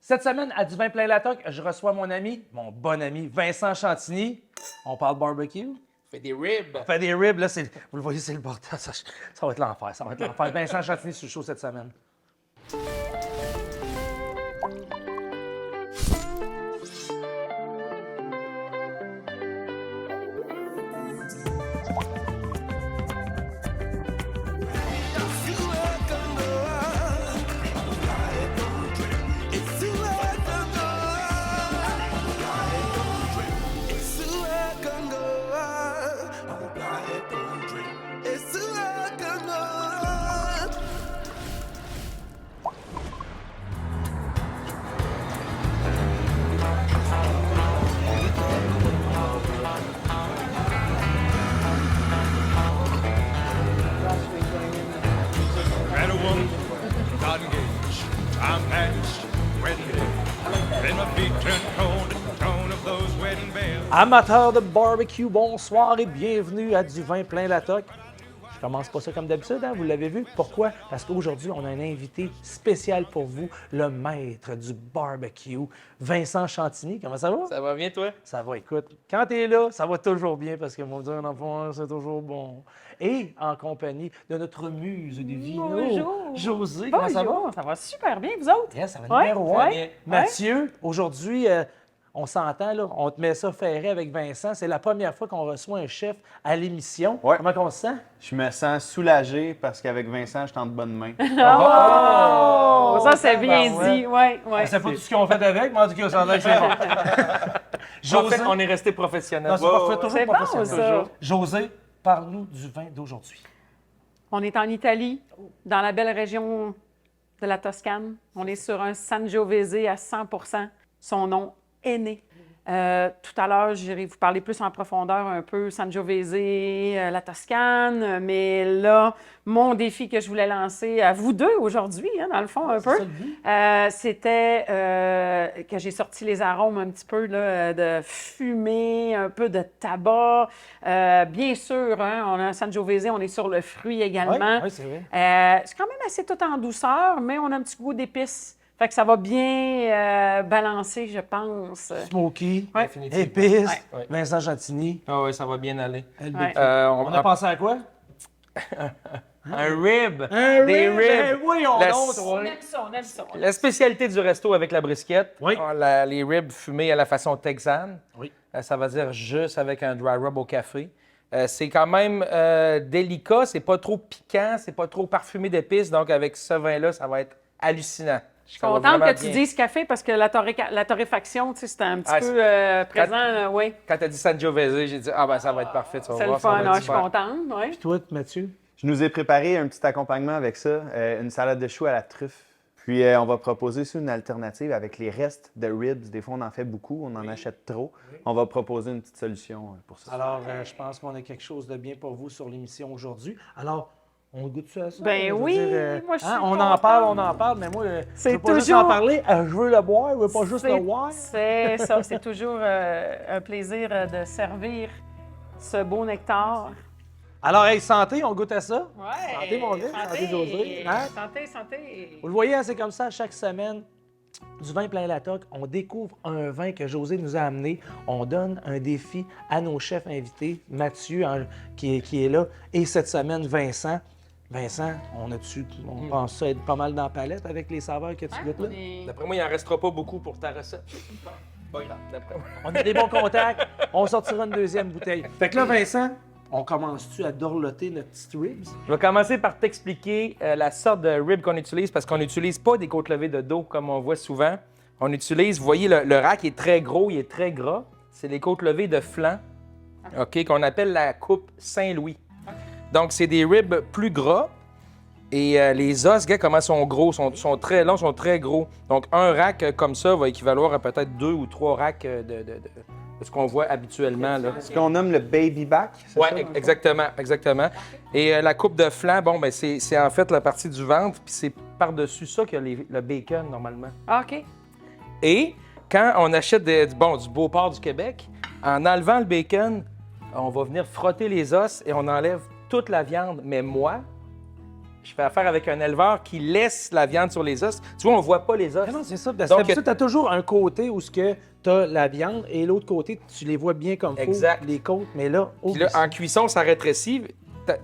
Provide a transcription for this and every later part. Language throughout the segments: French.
Cette semaine, à Du vin plein la toque, je reçois mon ami, mon bon ami Vincent Chantigny. On parle barbecue. Fait des ribs. On fait des ribs, là, vous le voyez, c'est le bordel. Ça va être l'enfer, ça va être l'enfer. Vincent Chantigny sur le show cette semaine. Ran a woman, got engaged. I'm past wedding day. Then my feet turned cold at the tone of those wedding bells. Amateurs de barbecue, bonsoir et bienvenue à Du vin plein la toque. Je commence pas ça comme d'habitude, hein? Vous l'avez vu. Pourquoi? Parce qu'aujourd'hui, on a un invité spécial pour vous, le maître du barbecue, Vincent Chantigny. Comment ça va? Ça va bien, toi? Ça va, écoute. Quand tu es là, ça va toujours bien parce que mon Dieu, un enfant, c'est toujours bon. Et en compagnie de notre muse du vino, Bonjour. Josée. Comment ça va? Bonjour, ça va super bien, vous autres? Yes, ça va Ouais, numéro un. ouais, Mathieu, aujourd'hui, on s'entend, là, on te met ça ferré avec Vincent. C'est la première fois qu'on reçoit un chef à l'émission. Ouais. Comment on se sent? Je me sens soulagé parce qu'avec Vincent, je suis en de bonnes mains. Oh! Ça, c'est bien tabarouette. dit, oui, oui. Je sais pas tout ce qu'ils ont fait avec, mais en tout cas, ça en a que c'est bon. En fait, on est resté professionnel. Non, c'est parfait, toujours C'est bon, professionnel. ça. Toujours. José, parle-nous du vin d'aujourd'hui. On est en Italie, dans la belle région de la Toscane. On est sur un Sangiovese à 100 %. Son nom est né. Tout à l'heure, j'irai vous parler plus en profondeur un peu Sangiovese, la Toscane, mais là, mon défi que je voulais lancer à vous deux aujourd'hui, hein, dans le fond, un peu, ça le but. c'était que j'ai sorti les arômes un petit peu là, de fumée, un peu de tabac. Bien sûr, hein, on a un Sangiovese, on est sur le fruit également. Oui, c'est vrai. C'est quand même assez tout en douceur, mais on a un petit goût d'épices. Fait que ça va bien balancer, je pense. Smoky, Ouais. Définitivement. épices, Ouais. Vincent Chantigny. Ah oui, ça va bien aller. LBQ. Ouais. On a pensé à quoi? Un rib. Un Des rib. ribs. Ben oui, on La- donc, toi. On aime ça, on aime ça. La spécialité du resto avec la brisquette, Oui. les ribs fumés à la façon texane. Oui. Ça veut dire juste avec un dry rub au café. C'est quand même délicat, c'est pas trop piquant, c'est pas trop parfumé d'épices, donc avec ce vin-là, ça va être hallucinant. Je suis contente que tu dises café parce que la torréfaction, tu sais, c'était un petit Ah, peu présent, oui. Quand tu as dit Sangiovese, j'ai dit ah ben ça va être parfait, tu vas C'est le voir, ça va fun, être non, je suis super. contente, oui. Toi, Mathieu? Je nous ai préparé un petit accompagnement avec ça, une salade de choux à la truffe. Puis on va proposer aussi une alternative avec les restes de ribs. Des fois, on en fait beaucoup, on en achète trop. On va proposer une petite solution pour ça. Alors, je pense qu'on a quelque chose de bien pour vous sur l'émission aujourd'hui. Alors, on goûte ça? Ben Je veux oui, dire, moi, je suis on en contente. parle, mais moi, C'est je veux pas juste toujours- en parler, je veux le boire, je veux pas juste le boire. C'est ça, c'est toujours un plaisir de servir ce beau nectar. Alors, hey, santé, on goûte à ça? Ouais. Santé, mon gars, santé, José. Hein? Santé, santé. Vous le voyez, hein, c'est comme ça chaque semaine. Du vin plein la toque, on découvre un vin que José nous a amené. On donne un défi à nos chefs invités, Mathieu qui est là, et cette semaine, Vincent. Vincent, on pense ça être pas mal dans la palette avec les saveurs que tu goûtes là? D'après moi, il en restera pas beaucoup pour ta recette. Pas grave, d'après moi. On a des bons contacts, on sortira une deuxième bouteille. Fait que là, Vincent, on commence-tu à dorloter notre petite ribs? Je vais commencer par t'expliquer la sorte de rib qu'on utilise parce qu'on n'utilise pas des côtes levées de dos comme on voit souvent. On utilise, vous voyez, le rack est très gros, il est très gras. C'est les côtes levées de flanc, OK, qu'on appelle la coupe Saint-Louis. Donc, c'est des ribs plus gras. Et les os, gars, comment sont gros, sont très longs, sont très gros. Donc, un rack comme ça va équivaloir à peut-être 2 ou 3 racks de ce qu'on voit habituellement. Là. Ce qu'on nomme le baby back, c'est Oui, ça? dans le fond? exactement. Et la coupe de flanc, bon, ben c'est en fait la partie du ventre, puis c'est par-dessus ça qu'il y a le bacon, normalement. OK. Et quand on achète du beau porc du Québec, en enlevant le bacon, on va venir frotter les os et on enlève toute la viande. Mais moi, Je fais affaire avec un éleveur qui laisse la viande sur les os. Tu vois, on voit pas les os. Non, c'est ça. Parce Donc, que tu as toujours un côté où tu as la viande et l'autre côté, tu les vois bien comme faut, Exact. les côtes, mais là, Puis là, en cuisson, ça rétrécit.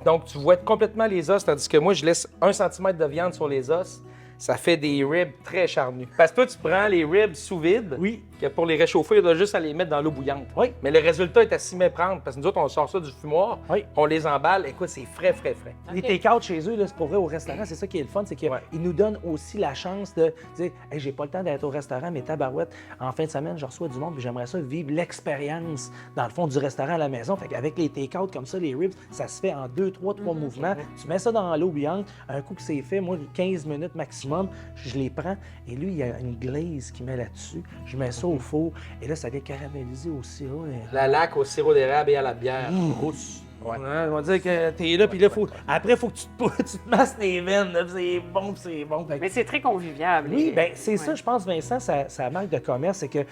Donc, tu vois complètement les os, tandis que moi, je laisse 1 cm de viande sur les os. Ça fait des ribs très charnus. Parce que toi, tu prends les ribs sous vide, Oui. que pour les réchauffer, il doit juste à les mettre dans l'eau bouillante. Oui. Mais le résultat est à s'y méprendre, parce que nous autres, on sort ça du fumoir, Oui. on les emballe. Écoute, c'est frais, frais, frais. Les take-out chez eux, là, c'est pour vrai au restaurant, c'est ça qui est le fun, c'est qu'ils Ouais. nous donnent aussi la chance de dire hey, j'ai pas le temps d'être au restaurant, mais tabarouette, en fin de semaine, je reçois du monde, puis j'aimerais ça vivre l'expérience, dans le fond, du restaurant à la maison. Fait qu'avec les take-out comme ça, les ribs, ça se fait en 2, 3 mouvements. Tu mets ça dans l'eau bouillante, un coup que c'est fait, moi, 15 minutes maximum, je les prends, et lui, il y a une glaze qu'il met là-dessus. Je mets ça au four, et là, ça vient caraméliser au sirop. La laque au sirop d'érable et à la bière rousse. Ouais. Ouais, on va dire que t'es là, puis là, après, faut que tu te masses les veines, là, puis c'est bon, puis c'est bon. Fait que- Mais c'est très convivial. Oui, Et- bien, c'est ouais. ça, je pense, Vincent, sa marque de commerce, c'est que,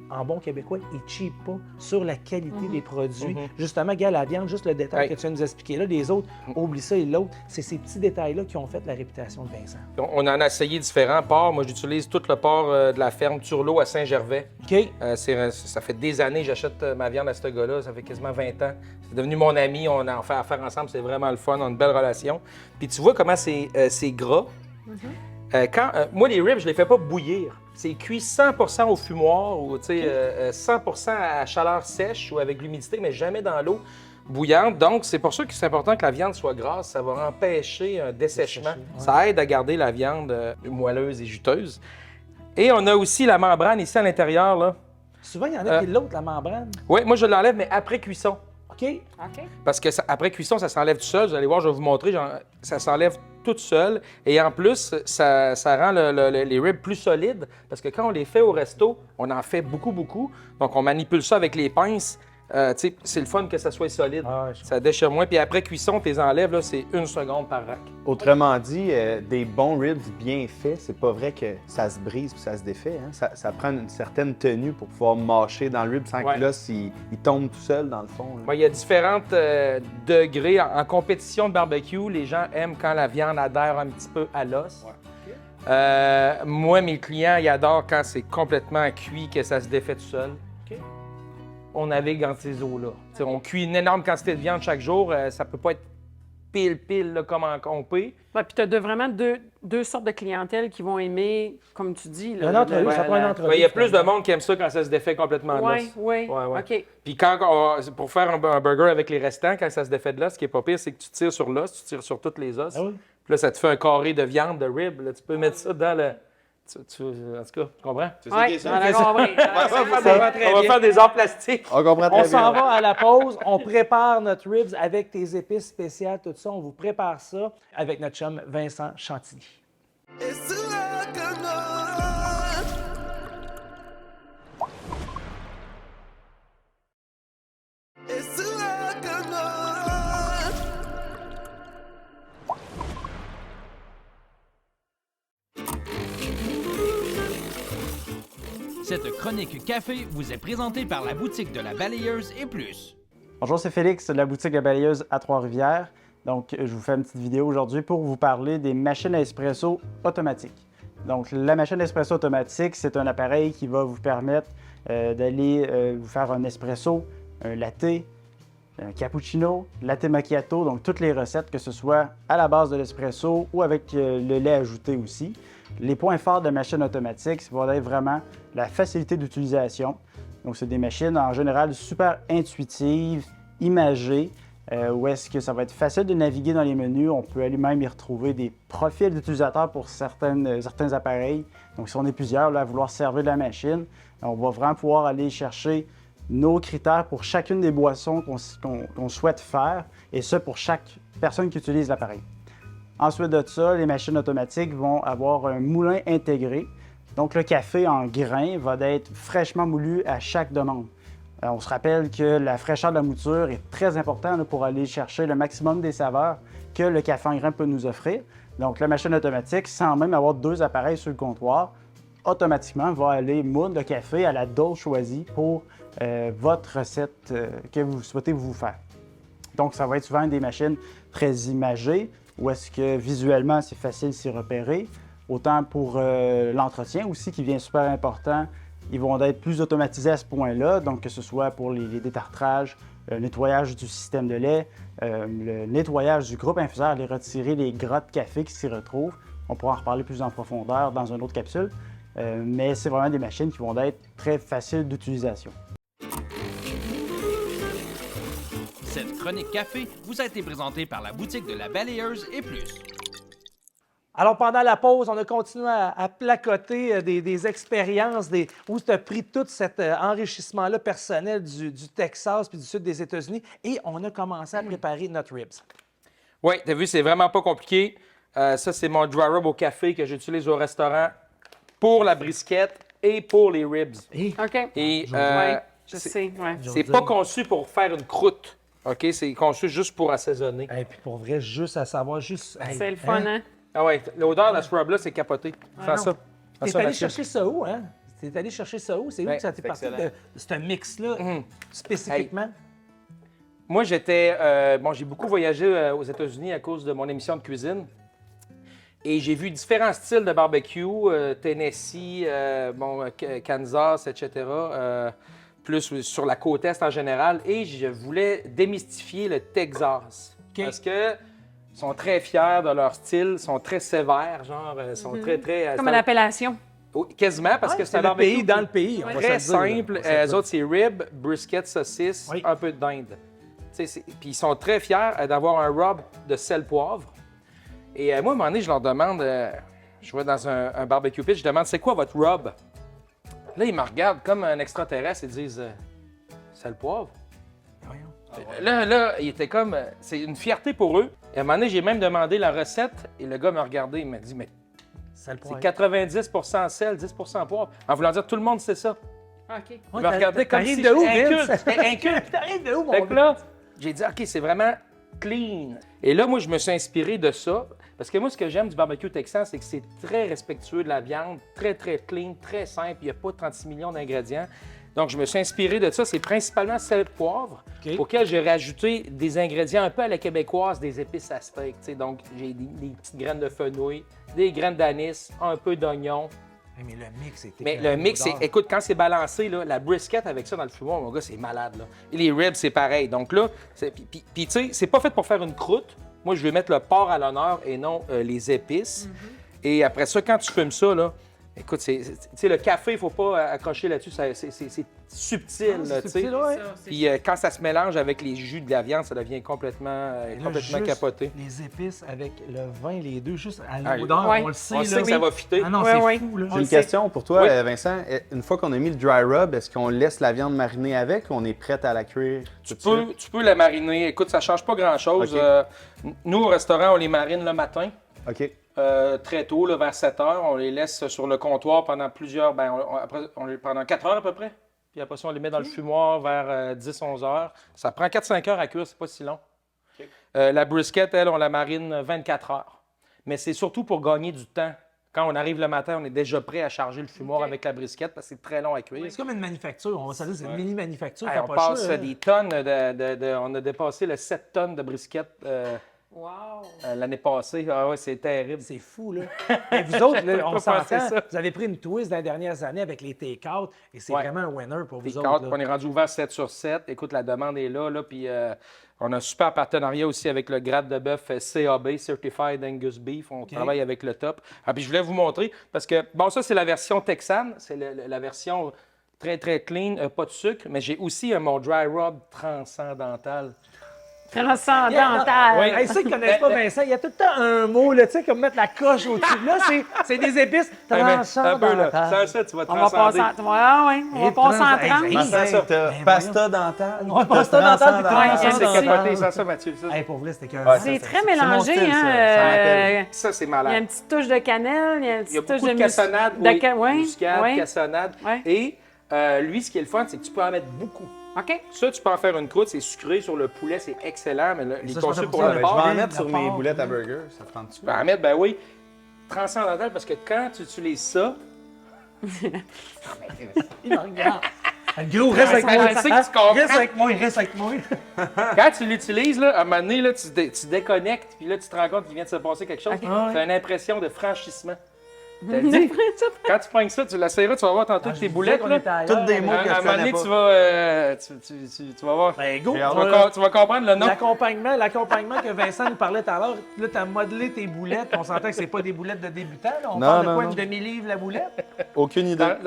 en bon québécois, il ne cheap pas sur la qualité des produits. Justement, gars, la viande, juste le détail Ouais. que tu viens de nous expliquer là, les autres, oublie ça et l'autre, c'est ces petits détails-là qui ont fait la réputation de Vincent. On en a essayé différents porcs. Moi, j'utilise tout le porc de la ferme Turlot à Saint-Gervais. OK? Ça fait des années que j'achète ma viande à ce gars-là. Ça fait quasiment 20 ans. C'est devenu mon ami. On en fait affaire ensemble. C'est vraiment le fun. On a une belle relation. Puis tu vois comment c'est gras. Moi, les ribs, je les fais pas bouillir. C'est cuit 100% au fumoir ou 100% à chaleur sèche ou avec l'humidité, mais jamais dans l'eau bouillante. Donc, c'est pour ça que c'est important que la viande soit grasse. Ça va empêcher un dessèchement. Ça aide à garder la viande moelleuse et juteuse. Et on a aussi la membrane ici à l'intérieur, là. Souvent, il y en a qui l'autre, la membrane. Oui, moi, je l'enlève, mais après cuisson. OK? OK. Parce que après cuisson, ça s'enlève tout seul. Vous allez voir, je vais vous montrer. Ça s'enlève tout seul. Et en plus, ça rend les ribs plus solides. Parce que quand on les fait au resto, on en fait beaucoup, beaucoup. Donc, on manipule ça avec les pinces. C'est le fun que ça soit solide. Ah, je- Ça déchire moins. Puis après cuisson, tu les enlèves, là, c'est 1 seconde par rack. Autrement dit, des bons ribs bien faits, c'est pas vrai que ça se brise puis ça se défait. Hein. Ça prend une certaine tenue pour pouvoir mâcher dans le rib sans Ouais. que l'os il tombe tout seul dans le fond. là. Ouais, il y a différents degrés. En compétition de barbecue, les gens aiment quand la viande adhère un petit peu à l'os. Moi, mes clients, ils adorent quand c'est complètement cuit, que ça se défait tout seul. OK. On navigue dans ces eaux-là. T'sais, on cuit une énorme quantité de viande chaque jour. Ça peut pas être pile là, comme en compé. Ouais, puis tu as vraiment deux sortes de clientèle qui vont aimer, comme tu dis. Là, Un entrevue, ça prend une entrevue. Il y a plus de monde qui aime ça quand ça se défait complètement de Oui, l'os. oui. Ouais. OK. Puis pour faire un burger avec les restants, quand ça se défait de l'os, ce qui est pas pire, c'est que tu tires sur l'os, tu tires sur toutes les os. Ah oui? Puis là, ça te fait un carré de viande, de rib. Là. Tu peux mettre ça dans le... en tout cas, tu comprends? Oui, on a compris. On va faire des arts plastiques. On comprend très On bien. s'en va à la pause, on prépare notre ribs avec tes épices spéciales, tout ça. On vous prépare ça avec notre chum Vincent Chantilly. Cette chronique café vous est présentée par la boutique de la balayeuse et plus. Bonjour, c'est Félix de la boutique La Balayeuse à Trois-Rivières. Donc, je vous fais une petite vidéo aujourd'hui pour vous parler des machines à espresso automatiques. Donc, la machine à espresso automatique, c'est un appareil qui va vous permettre d'aller vous faire un espresso, un latte, un cappuccino, latte macchiato, donc toutes les recettes, que ce soit à la base de l'espresso ou avec le lait ajouté aussi. Les points forts de la machine automatique, ça va être vraiment la facilité d'utilisation. Donc, c'est des machines en général super intuitives, imagées, où est-ce que ça va être facile de naviguer dans les menus. On peut même y retrouver des profils d'utilisateurs pour certains appareils. Donc, si on est plusieurs là, à vouloir servir de la machine, on va vraiment pouvoir aller chercher nos critères pour chacune des boissons qu'on souhaite faire, et ça pour chaque personne qui utilise l'appareil. Ensuite de ça, les machines automatiques vont avoir un moulin intégré. Donc, le café en grains va être fraîchement moulu à chaque demande. On se rappelle que la fraîcheur de la mouture est très importante là, pour aller chercher le maximum des saveurs que le café en grains peut nous offrir. Donc, la machine automatique, sans même avoir 2 appareils sur le comptoir, automatiquement va aller moudre le café à la dose choisie pour votre recette que vous souhaitez vous faire. Donc, ça va être souvent des machines très imagées, où est-ce que visuellement, c'est facile de s'y repérer. Autant pour l'entretien aussi, qui devient super important. Ils vont être plus automatisés à ce point-là, donc que ce soit pour les détartrages, le nettoyage du système de lait, le nettoyage du groupe infuseur, aller retirer les gras de café qui s'y retrouvent. On pourra en reparler plus en profondeur dans une autre capsule, mais c'est vraiment des machines qui vont être très faciles d'utilisation. Cette chronique café vous a été présentée par la boutique de la Balayeuse et plus. Alors, pendant la pause, on a continué à placoter des expériences où tu as pris tout cet enrichissement-là personnel du Texas puis du sud des États-Unis et on a commencé à préparer notre ribs. Oui, tu as vu, c'est vraiment pas compliqué. Ça, c'est mon dry rub au café que j'utilise au restaurant pour la brisquette et pour les ribs. OK. Et Ouais, je sais, ouais. c'est pas conçu pour faire une croûte. OK? C'est conçu juste pour assaisonner. Et puis pour vrai, juste à savoir, juste... hey, C'est le fun, hein? Ah ouais, l'odeur de ce rub-là, c'est capoté. Fais ça. Fais T'es ça, allé Mathieu. chercher ça où, hein? T'es allé chercher ça où? C'est où Ouais, que ça t'est c'est parti excellent. de ce mix-là, spécifiquement? Moi, j'étais. J'ai beaucoup voyagé aux États-Unis à cause de mon émission de cuisine. Et j'ai vu différents styles de barbecue, Tennessee, Kansas, etc. Plus sur la côte Est en général. Et je voulais démystifier le Texas. OK. Parce que sont très fiers de leur style, sont très sévères, genre, sont très, très... Comme une appellation. Oui, quasiment, parce Ouais, que c'est un le barbecue pays dans le pays. on va très se le dire, là. simple. On va se le Eux dire. autres, c'est rib, brisket, saucisse, Oui. un peu de dinde. Puis ils sont très fiers d'avoir un rub de sel-poivre. Et moi, à un moment donné, je leur demande, je vais dans un barbecue pit, je demande, c'est quoi votre rub? Là, ils me regardent comme un extraterrestre et disent, sel-poivre. Là, il était comme, c'est une fierté pour eux. Et à un moment donné, j'ai même demandé la recette et le gars m'a regardé, il m'a dit, mais Ça le c'est poivre. 90 sel, 10 poivre. En voulant dire, tout le monde sait ça. OK. Il Ouais, m'a regardé comme t'arrives si de où, j'étais Vince? inculte. J'étais inculte. T'arrives de où, mon Fait que gars? là, j'ai dit, OK, c'est vraiment clean. Et là, moi, je me suis inspiré de ça. Parce que moi, ce que j'aime du barbecue texan, c'est que c'est très respectueux de la viande, très, très clean, très simple. Il n'y a pas 36 millions d'ingrédients. Donc, je me suis inspiré de ça. C'est principalement sel-poivre, OK. auquel j'ai rajouté des ingrédients un peu à la québécoise, des épices à steak. Tu sais. Donc, j'ai des petites graines de fenouil, des graines d'anis, un peu d'oignon. Mais le mix, c'était... Mais le mix, écoute, quand c'est balancé, là, la brisket avec ça dans le fumoir, mon gars, c'est malade. Là. Et les ribs, c'est pareil. Donc là, puis tu sais, c'est pas fait pour faire une croûte. Moi, je vais mettre le porc à l'honneur et non les épices. Et après ça, quand tu fumes ça, là, écoute, tu sais, le café, il faut pas accrocher là-dessus. C'est subtil, là, tu sais. subtil, ouais. Puis quand ça se mélange avec les jus de la viande, ça devient complètement, complètement Juste capoté. Les épices avec le vin, les deux, juste à Ah, l'odeur, ouais. on le sait. On là. sait que ça va fitter. Ah non, Ouais, c'est ouais. fou, là. J'ai une question pour toi, Oui. Vincent. Une fois qu'on a mis le dry rub, est-ce qu'on laisse la viande mariner avec ou on est prête à la cuire tout de suite? Tu peux la mariner. Écoute, ça change pas grand-chose. OK. Nous, au restaurant, on les marine le matin. OK. Très tôt, là, vers 7 heures. On les laisse sur le comptoir pendant pendant 4 heures à peu près. Puis après ça, on les met dans le fumoir vers 10-11 heures. Ça prend 4-5 heures à cuire, c'est pas si long. La brisket, elle, on la marine 24 heures. Mais c'est surtout pour gagner du temps. Quand on arrive le matin, on est déjà prêt à charger le fumoir avec la brisket parce que c'est très long à cuire. C'est comme une manufacture, on va se dire, c'est une mini-manufacture. Hey, t'as on pas le passe choix, hein. des tonnes on a dépassé le 7 tonnes de brisket Wow! l'année passée. Ah ouais, c'est terrible. C'est fou, là. Mais vous autres, là, on Pas penser s'entend, ça. vous avez pris une twist dans les dernières années avec les take-out et c'est Ouais. vraiment un winner pour Des vous cartes, autres. on est rendu ouvert 7 sur 7. Écoute, la demande est là. Puis on a un super partenariat aussi avec le grade de bœuf CAB, Certified Angus Beef. On travaille avec le top. Ah, puis je voulais vous montrer, parce que, bon, ça, c'est la version texane. C'est la version très, très clean, pas de sucre. Mais j'ai aussi mon dry rub transcendantal. Transcendantal. Oui, hey, ceux qui ne connaissent pas Vincent, il y a tout le temps un mot, là, tu sais, comme mettre la coche au-dessus. Là, c'est des épices Hey, mais, un peu, là. transcendantales. Sans ça, tu vas On va passer transcender. en... Ouais, ouais. On va Et passer en trans- 30. Hey, Sans ça, t'as Ben, pasta dentale. Ouais, pasta dentale, puis transcendantale. Ça, c'est transcendantale. capoté. Sans ça, Mathieu. Ça, Hey, pour vrai, c'était que... Ouais, C'est très mon mélangé, style, ça. hein. Ça m'appelle. ça, c'est Il y a malade. une petite touche de cannelle, il y a une Il y a petite touche beaucoup de cassonade, ouais, muscade, ouais. cassonade. Ouais. Et lui, ce qui est le fun, c'est que tu peux en mettre beaucoup. OK. Ça, tu peux en faire une croûte, c'est sucré sur le poulet, c'est excellent, mais là, il est Ça, je conçu pensais pour pour le ça, Je porc. vais en Porc, mettre sur la mes porc. boulettes à burger. Ça te prend dessus? Tu peux en mettre, ben oui, transcendantal, parce que quand tu utilises ça, Il me regarde. Gros, reste avec ça, moi. je sais que tu comprends. Reste avec moi, reste avec moi. Quand tu l'utilises, là, à un moment donné, là, tu déconnectes, puis là, tu te rends compte qu'il vient de se passer quelque chose. Ok. Tu as une impression de franchissement. T'as dit? Quand tu prends ça, tu l'essayeras, tu vas voir tantôt que tes boulettes. Là, Toutes des mots que à un je moment donné, connais pas. tu vas voir. Ben, go. Tu vas comprendre le nom. L'accompagnement que Vincent nous parlait tout à l'heure, là, tu as modelé tes boulettes. On s'entend que c'est pas des boulettes de débutants. Là. On Non, parle de non, quoi, non. une demi-livre la boulette? Aucune idée. Regarde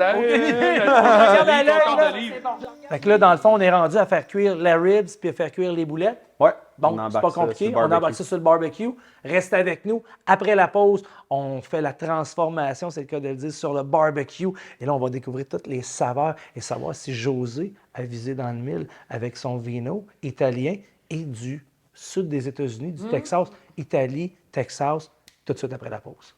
à l'œil, là. Fait que là, dans le fond, on est rendu à faire cuire la ribs puis à faire cuire les boulettes. Ouais. Bon, on c'est embarque pas ça sur compliqué. le On barbecue. embarque ça sur le barbecue. Restez avec nous. Après la pause, on fait la transformation, c'est le cas de le dire, sur le barbecue. Et là, on va découvrir toutes les saveurs et savoir si José a visé dans le mille avec son vino italien et du sud des États-Unis, du Texas, Italie, Texas, tout de suite après la pause.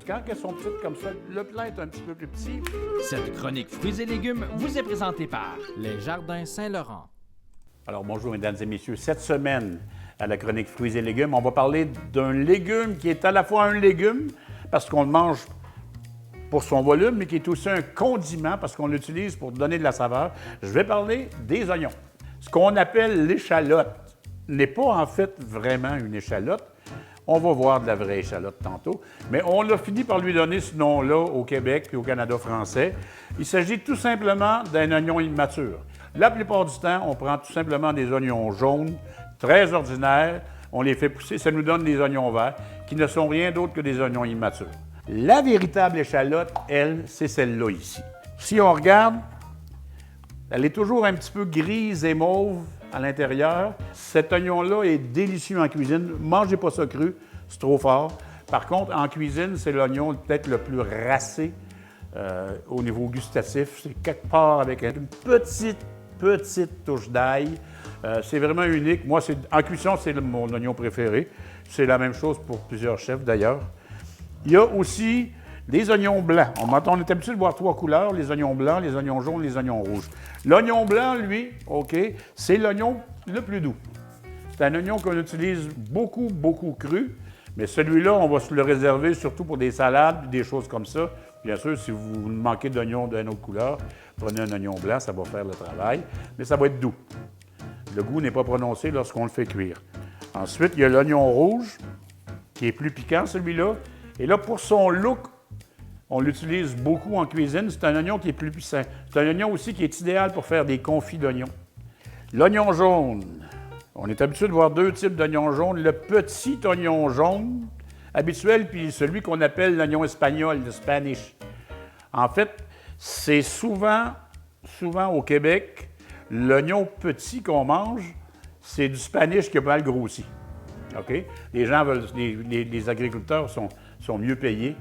Quand elles sont petites comme ça, le plat est un petit peu plus petit. Cette chronique fruits et légumes vous est présentée par Les Jardins Saint-Laurent. Alors bonjour mesdames et messieurs, cette semaine à la chronique fruits et légumes, on va parler d'un légume qui est à la fois un légume parce qu'on le mange pour son volume, mais qui est aussi un condiment parce qu'on l'utilise pour donner de la saveur. Je vais parler des oignons. Ce qu'on appelle l'échalote n'est pas en fait vraiment une échalote. On va voir de la vraie échalote tantôt, mais on a fini par lui donner ce nom-là au Québec et au Canada français. Il s'agit tout simplement d'un oignon immature. La plupart du temps, on prend tout simplement des oignons jaunes, très ordinaires, on les fait pousser, ça nous donne des oignons verts, qui ne sont rien d'autre que des oignons immatures. La véritable échalote, elle, c'est celle-là ici. Si on regarde, elle est toujours un petit peu grise et mauve à l'intérieur. Cet oignon-là est délicieux en cuisine. Mangez pas ça cru, c'est trop fort. Par contre, en cuisine, c'est l'oignon peut-être le plus racé au niveau gustatif. C'est quelque part avec une petite touche d'ail. C'est vraiment unique. Moi, en cuisson, c'est mon oignon préféré. C'est la même chose pour plusieurs chefs, d'ailleurs. Il y a aussi des oignons blancs. On est habitué de voir trois couleurs, les oignons blancs, les oignons jaunes, les oignons rouges. L'oignon blanc, lui, OK, c'est l'oignon le plus doux. C'est un oignon qu'on utilise beaucoup, beaucoup cru, mais celui-là, on va se le réserver surtout pour des salades, des choses comme ça. Bien sûr, si vous manquez d'oignons d'une autre couleur, prenez un oignon blanc, ça va faire le travail, mais ça va être doux. Le goût n'est pas prononcé lorsqu'on le fait cuire. Ensuite, il y a l'oignon rouge, qui est plus piquant, celui-là. Et là, pour son look, on l'utilise beaucoup en cuisine. C'est un oignon qui est plus puissant. C'est un oignon aussi qui est idéal pour faire des confits d'oignons. L'oignon jaune. On est habitué de voir deux types d'oignons jaunes. Le petit oignon jaune habituel, puis celui qu'on appelle l'oignon espagnol, le Spanish. En fait, c'est souvent au Québec, l'oignon petit qu'on mange, c'est du Spanish qui a pas mal grossi. OK? Les gens veulent, les agriculteurs sont mieux payés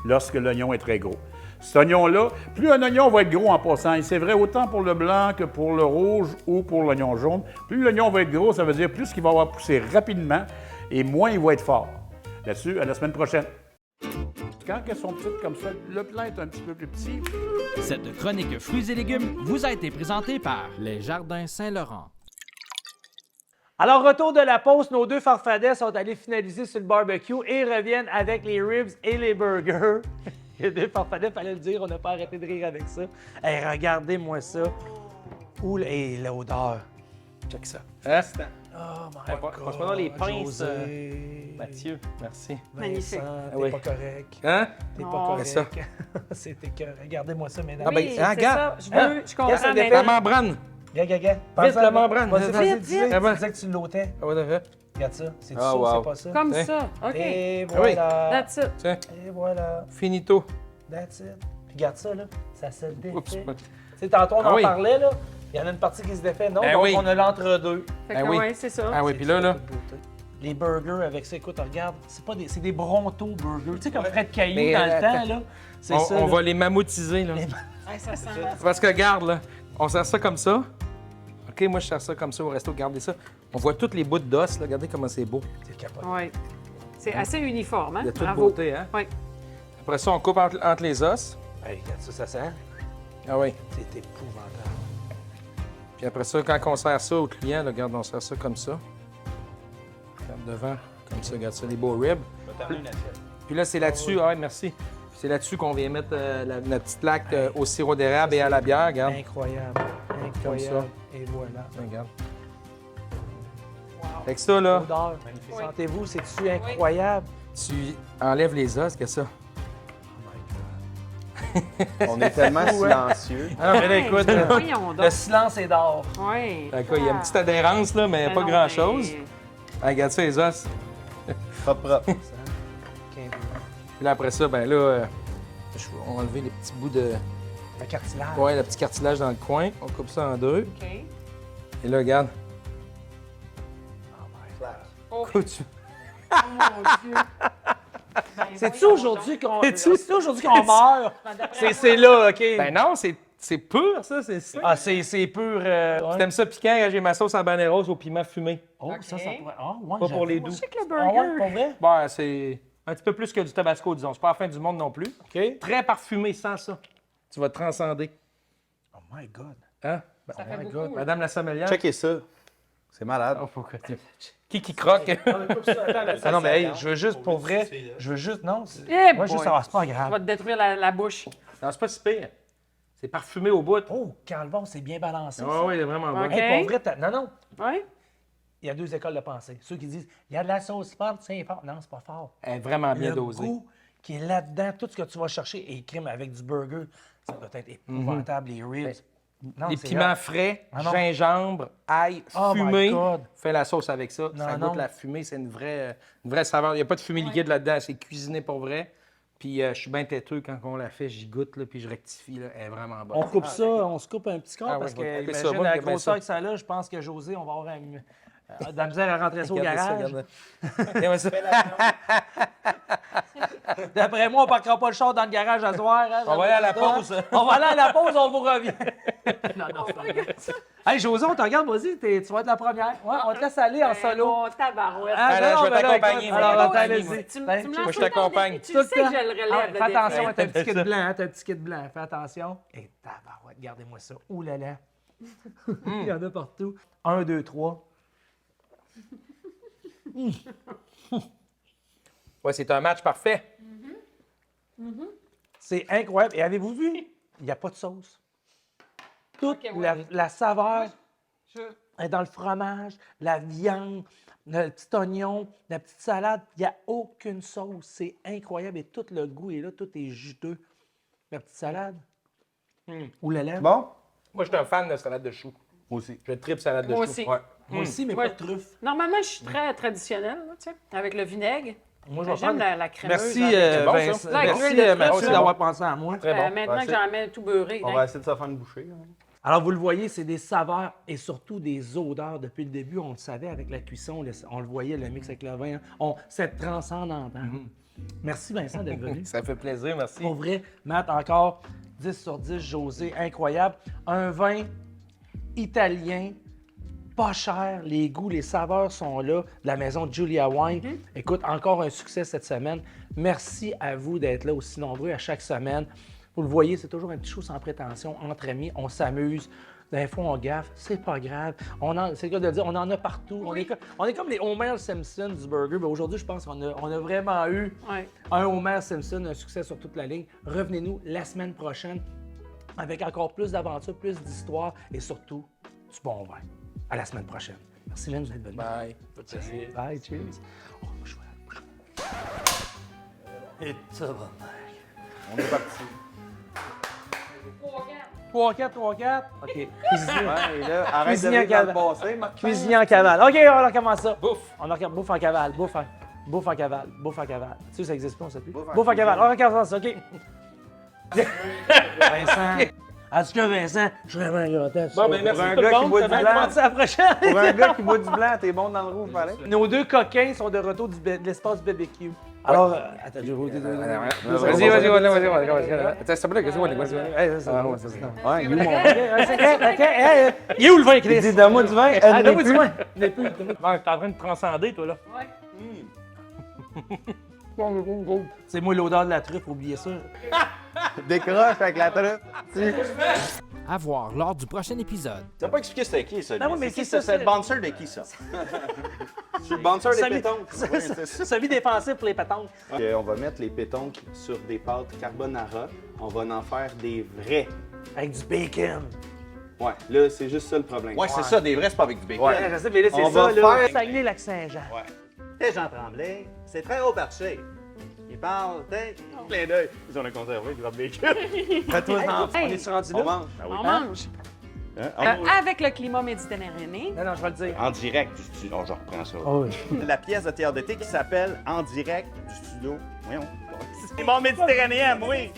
lorsque l'oignon est très gros. Cet oignon-là, plus un oignon va être gros en passant, et c'est vrai autant pour le blanc que pour le rouge ou pour l'oignon jaune, plus l'oignon va être gros, ça veut dire plus qu'il va avoir poussé rapidement et moins il va être fort. Là-dessus, à la semaine prochaine. Quand elles sont petites comme ça, le plat est un petit peu plus petit. Cette chronique fruits et légumes vous a été présentée par Les Jardins Saint-Laurent. Alors, retour de la pause, nos deux farfadets sont allés finaliser sur le barbecue et reviennent avec les ribs et les burgers. Les deux farfadets, fallait le dire, on n'a pas arrêté de rire avec ça. Hey, regardez-moi ça. Ouh, et l'odeur. Check ça. Hein? Oh my God. Passe-moi dans les pinces, José. Mathieu, merci. Magnifique. Vincent, t'es oui. pas correct. Hein? T'es Non. pas correct. Ça. C'est écœurant. Regardez-moi ça, mesdames. Ah ben, Oui, hein, c'est regarde. ça. Je veux, je comprends, Qu'est-ce que ça mais... dépend? La membrane. Gars. Vite, la membrane. Vas-y, vas-y, Vite, disais vite. Ah ben. que tu l'ôtais. Ah ouais, d'accord. Regarde ça. C'est Ah, ça ou wow. c'est pas ça? Comme Tiens. ça. OK. Et Ah oui. voilà. That's it. Tiens, Et voilà. finito. That's it. Puis regarde ça, là. Ça se défait. Oups. Tu sais, tantôt, on Ah en oui. parlait, là. Il y en a une partie qui se défait. Non, Eh donc oui. on a l'entre-deux. Fait Ah que, oui. ouais, c'est ça. Ah oui, puis là, Les burgers avec ça, écoute, regarde, c'est des Bronto burgers. Tu sais, comme Fred Caillou Mais, dans le attends. temps, là. C'est on ça. on là. va les mammoutiser, là. Ouais, ça sent... Parce que regarde, là, on sert ça comme ça. OK, moi, je sers ça comme ça au resto. Regardez ça. On voit tous les bouts d'os, là. Regardez comment c'est beau. C'est capoté. Oui. C'est assez uniforme, hein? Il y a toute Bravo. beauté, hein? Oui. Après ça, on coupe entre les os. Hey, regarde ça, ça sent. Ah oui. C'est épouvantable. Puis après ça, quand on sert ça au client, là, regarde, on sert ça comme ça. Regarde devant, comme ça, regarde ça, les beaux ribs. Puis là, c'est là-dessus, ah ouais, merci. C'est là-dessus qu'on vient mettre la petite laque au sirop d'érable et à la bière, regarde. Incroyable. Incroyable. Et voilà. Regarde. Fait que ça, là, L'odeur. Oui. Sentez-vous, c'est-tu incroyable? tu enlèves les os, qu'est-ce que ça? On est tellement silencieux. Ah non, mais là, écoute, Ben, là, voyons donc. Le silence est d'or. Oui. fait que, il y a une petite adhérence, là, mais Ben pas non, grand-chose. mais- Ah, regarde ça, les os. Propre. Puis là, après ça, ben là, on va enlever les petits bouts de... Le cartilage. Ouais, le petit cartilage dans le coin. On coupe ça en deux. OK. Et là, regarde. Oh, Écoute, tu- mon Dieu. Ben, C'est-tu voyons aujourd'hui qu'on C'est-tu? c'est-tu aujourd'hui qu'on meurt? donc. C'est là, OK. Ben non, c'est pur, ça, c'est ça. Ah, c'est pur. Ouais. T'aimes ça piquant? J'ai ma sauce habaneros au piment fumé. Oh, ça pourrait. Ah, ouais, Pas pour les j'avoue. doux. C'est que le Ah, ouais, burger. pour vrai? Ben, c'est un petit peu plus que du tabasco, disons. C'est pas la fin du monde non plus. OK. Très parfumé sans ça. Tu vas te transcender. Oh my God. Hein? Ça fait my beaucoup. God. là. Madame la sommelière. Checkez ça. C'est malade. Oh, faut que tu- Qui croque? Ah non, mais hey, je veux juste, pour vrai, je veux juste, non. Eh Moi, juste boy. savoir, c'est pas Ça grave. va te détruire la bouche. Non, c'est pas si pire. C'est parfumé au bout. Oh, Calvon, c'est bien balancé. Ah oui, c'est vraiment bon. Ok. Hey, pour vrai, non, non. Oui? Il y a deux écoles de pensée. Ceux qui disent, il y a de la sauce forte, c'est fort. Non, c'est pas fort. Elle est vraiment bien Le dosée. goût qui est là-dedans, tout ce que tu vas chercher, et crime avec du burger, ça doit être épouvantable, les ribs. Non, Les c'est piments hot. frais, Ah non. gingembre, ail, Oh my fumé. God. Fais la sauce avec ça. Non, Ça non. goûte la fumée. C'est une vraie saveur. Il n'y a pas de fumée liquide là-dedans. C'est cuisiné pour vrai. Puis je suis bien têteux quand on la fait. J'y goûte, là, puis je rectifie. Là. Elle est vraiment bonne. On coupe ça, on se coupe un petit corps Ah parce oui, que on va couper ça, imagine moi, la j'aime bien grosseur ça. que ça a là, je pense que José, on va avoir de la misère à rentrer ça au Regardez ça, garage. regardez. Regardez ça. D'après moi, on ne parquera pas le char dans le garage à soir. Hein, On va aller à la pause. On va aller à la pause, on vous revient. non, Hey, José, on te regarde, vas-y, tu vas être la première. Ouais, on te laisse aller en solo. Bon, tabarouette. Ah, Alors, non, je vais mais là, t'accompagner, écoute, moi. alors, attends, Allez, allez-y. moi. Tu me Ben, lances Moi, je tout le temps le t'accompagne. défi, Tu Tout le sais que temps. je le relève. Fais attention, le t'as un défi. petit kit blanc, hein, t'as un petit kit blanc. Fais attention. Et tabarouette, regardez-moi ça. Ouh là là. Il y en a partout. 1, 2, 3. Ouais, c'est un match parfait. C'est incroyable. Et avez-vous vu? Il n'y a pas de sauce. Toute Ok, ouais. la saveur Je- est dans le fromage, la viande, le petit oignon, la petite salade. Il n'y a aucune sauce. C'est incroyable. Et tout le goût est là. Tout est juteux. La petite salade. Ouh là là. Bon? Moi, je suis un fan de salade de choux. Moi aussi. Je tripe salade de Moi choux. aussi. Ouais. Moi aussi, mais Ouais. pas de truffe. Normalement, je suis très traditionnelle, là, tu sais, avec le vinaigre. Moi, je Mais vais j'aime prendre... la crémeuse. Merci, avec- C'est bon, ça. Vincent. Là, avec Merci, l'huile de Mathieu, truffe, d'avoir pensé à moi. Très bon. Maintenant Ouais, que j'en mets tout beurré. On hein. va essayer de se faire une bouchée. hein. Alors, vous le voyez, c'est des saveurs et surtout des odeurs. Depuis le début, on le savait avec la cuisson, on le voyait, le mix avec le vin. Hein. C'est transcendant. Hein? Merci, Vincent, d'être venu. Ça fait plaisir, merci. Pour vrai, Matt, encore 10 sur 10, José, incroyable. Un vin italien, pas cher, les goûts, les saveurs sont là, de la maison Julia Wine. Écoute, encore un succès cette semaine. Merci à vous d'être là aussi nombreux à chaque semaine. Vous le voyez, c'est toujours un petit show sans prétention, entre amis, on s'amuse. Des fois, on gaffe, c'est pas grave. C'est le cas de dire, on en a partout. On est comme les Homer Simpson du burger. Ben, aujourd'hui, je pense qu'on a vraiment eu Ouais. un Homer Simpson, un succès sur toute la ligne. Revenez-nous la semaine prochaine avec encore plus d'aventures, plus d'histoires et surtout du bon vin. À la semaine prochaine. Merci Lynn d'être venu. Bye. Ça fait plaisir. Bye, cheers. Oh, je vais à la bouche. Et ça va. On est parti. 3-4. OK. Cuisinier. Ouais, et là, arrête de Cuisinier en vivre dans le cavale. passé, Martin. Cuisinier en cavale. OK, on recommence ça. Bouffe. On recommence. Bouffe en cavale. Bouffe en cavale. Tu sais, ça existe pas, on sait plus. Bouffe en Bouffe en cavale. cuisine. On recommence ça, OK. Vincent. En tout cas, Vincent, je suis vraiment content. Bon, ben merci un tout le gars qui monde. boit Ça du va blanc. être On se à la prochaine. Pour un gars qui boit du blanc, t'es bon dans le rouge, pareil. Nos deux coquins sont de retour de l'espace BBQ. Alors, attends, je vais vous dire. Vas-y. Attends, s'il te plaît, qu'est-ce que Ouais, you, mon Il est où le vin, Chris? Dis, donne-moi du vin. Ah, donne-moi du vin. T'es en train de transcender, toi, là. C'est moi l'odeur de la truffe, oubliez ça. Décroche avec la truffe. À voir lors du prochain épisode. T'as pas expliqué c'était qui, ça? Ben oui, mais c'est qui, c'est ça, c'est le c'est- bouncer de qui, ça? C'est le bouncer des Semi- pétonques. Ouais, c'est ça. Semi-défensif pour les pétanques. On va mettre les pétonques sur des pâtes carbonara. On va en faire des vrais. Avec du bacon. Ouais, là, c'est juste ça le problème. Ouais, c'est ça, des vrais, c'est pas avec du bacon. Ouais, je sais, mais là, c'est On ça, va là. faire- Saguenay-Lac-Saint-Jean. T'es Jean Tremblay, c'est très haut perché. Il parle, t'es... Clin d'œil. Ils ont le conservé, du bacon. On est-tu rendu là? On mange. On mange. Avec le climat méditerranéen. Non, je vais le dire. En direct du studio. Oh, je reprends ça. Oh, oui. La pièce de théâtre d'été qui s'appelle En direct du studio. Voyons. C'est mon méditerranéen, oui.